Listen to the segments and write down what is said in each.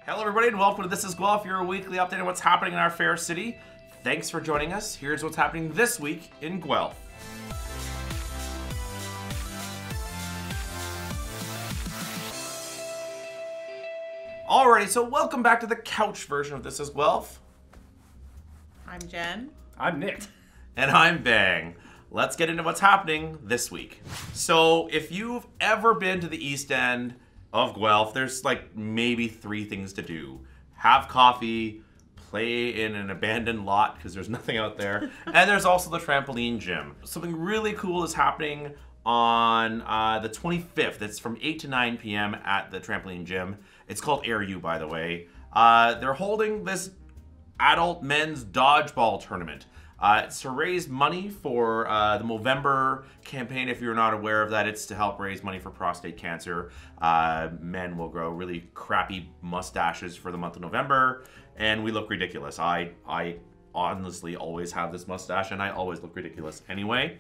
Hello everybody and welcome to This is Guelph, your weekly update on what's happening in our fair city. Thanks for joining us. Here's what's happening this week in Guelph. Alrighty, so welcome back to the couch version of This is Guelph. I'm Jen. I'm Nick. And I'm Bang. Let's get into what's happening this week. So if you've ever been to the East End of Guelph, there's like maybe 3 things to do. Have coffee, play in an abandoned lot because there's nothing out there, and there's also the trampoline gym. Something really cool is happening on the 25th. It's from 8 to 9 p.m. at the trampoline gym. It's called Air U, by the way. They're holding this adult men's dodgeball tournament. It's to raise money for the Movember campaign. If you're not aware of that, it's to help raise money for prostate cancer. Men will grow really crappy mustaches for the month of November, and we look ridiculous. I honestly always have this mustache, and I always look ridiculous anyway.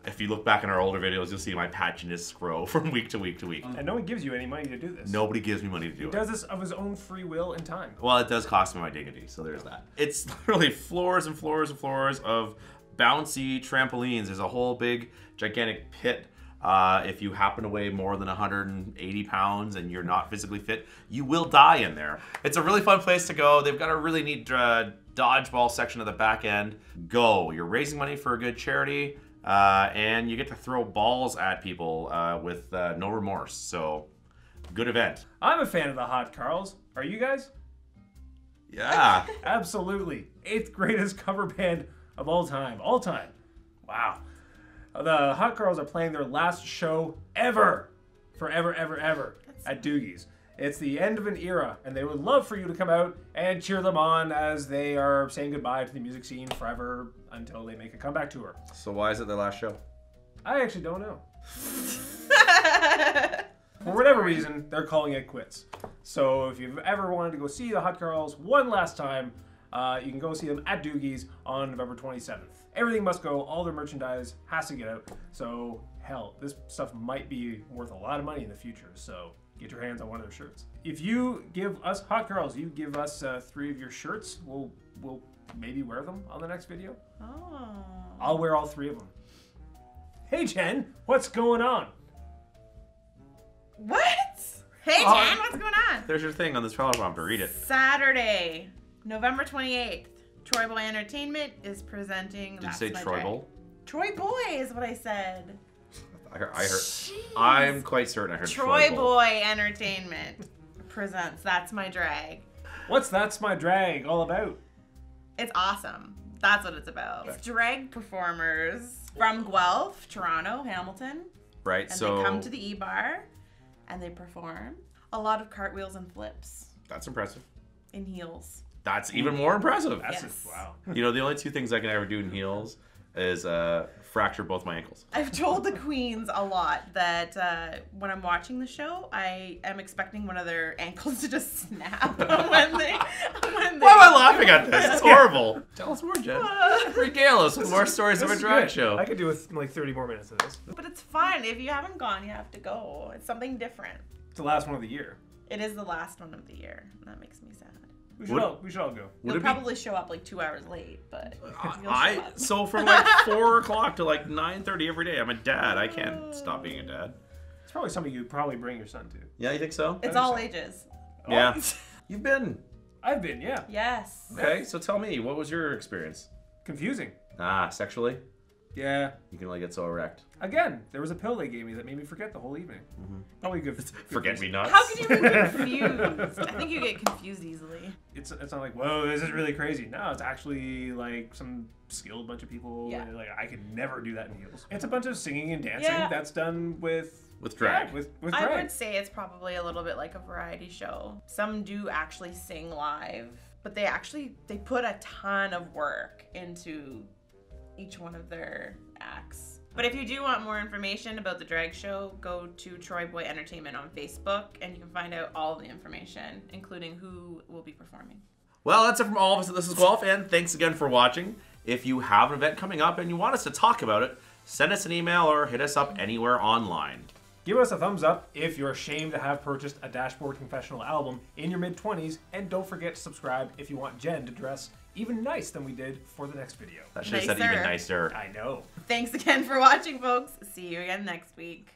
If you look back in our older videos, you'll see my patchiness grow from week to week to week. And no one gives you any money to do this. Nobody gives me money to do it. He does this of his own free will and time. Well, it does cost me my dignity, so there's that. It's literally floors and floors and floors of bouncy trampolines. There's a whole big, gigantic pit. If you happen to weigh more than 180 pounds and you're not physically fit, you will die in there. It's a really fun place to go. They've got a really neat dodgeball section at the back end. Go. You're raising money for a good charity. And you get to throw balls at people with no remorse. So, good event. I'm a fan of the Hot Carls. Are you guys? Yeah. Absolutely. 8th greatest cover band of all time. All time. Wow. The Hot Carls are playing their last show ever. Forever, ever, ever. At Doogie's. It's the end of an era, and they would love for you to come out and cheer them on as they are saying goodbye to the music scene forever until they make a comeback tour. So why is it their last show? I actually don't know. For whatever reason, they're calling it quits. So if you've ever wanted to go see the Hot Girls one last time, you can go see them at Doogie's on November 27th. Everything must go. All their merchandise has to get out. So, hell, this stuff might be worth a lot of money in the future. So get your hands on one of their shirts. If you give us, Hot Girls, you give us 3 of your shirts, we'll maybe wear them on the next video. Oh. I'll wear all 3 of them. Hey, Jen, what's going on? What? Hey, Jen, what's going on? There's your thing on this teleprompter. Read it. Saturday, November 28th, TroyBoy Entertainment is presenting. Did you say TroyBoy? TroyBoy is what I said. I heard. Jeez. I'm quite certain I heard TroyBoy. TroyBoy Entertainment presents That's My Drag. What's That's My Drag all about? It's awesome. That's what it's about. It's drag performers from Guelph, Toronto, Hamilton. Right, And so they come to the eBar and they perform a lot of cartwheels and flips that's impressive. in heels. That's even more impressive. Yes. Wow. You know, the only 2 things I can ever do in heels is fracture both my ankles. I've told the queens a lot that when I'm watching the show, I am expecting one of their ankles to just snap when they. Why am I laughing at this? It's horrible. Tell us more, Jen. Regale us with more stories of a drag show. I could do with like 30 more minutes of this. But it's fun. If you haven't gone, you have to go. It's something different. It's the last one of the year. It is the last one of the year. And that makes me sad. We should all go. You'll probably show up like 2 hours late, but you'll show up. So from like 4 o'clock to like 9:30 every day, I'm a dad. I can't stop being a dad. It's probably something you'd probably bring your son to. Yeah, you think so? It's all ages. Yeah. You've been. I've been, yeah. Yes. Okay, so tell me, what was your experience? Confusing. Sexually? Yeah. You can like get so erect. Again, there was a pill they gave me that made me forget the whole evening. Probably good. Forget me nots. How could you be confused? I think you get confused easily. It's not like, whoa, this is really crazy. No, it's actually like some skilled bunch of people. Yeah. Like I could never do that in heels. It's a bunch of singing and dancing that's done with drag. Yeah, with drag. I would say it's probably a little bit like a variety show. Some do actually sing live, but they put a ton of work into each one of their acts. But if you do want more information about the drag show, go to TroyBoy Entertainment on Facebook and you can find out all of the information, including who will be performing. Well, that's it from all of us at This is Guelph, and thanks again for watching. If you have an event coming up and you want us to talk about it, send us an email or hit us up anywhere online. Give us a thumbs up if you're ashamed to have purchased a Dashboard Confessional album in your mid-20s, and don't forget to subscribe if you want Jen to dress even nice than we did for the next video. That should have said even nicer. I know. Thanks again for watching, folks. See you again next week.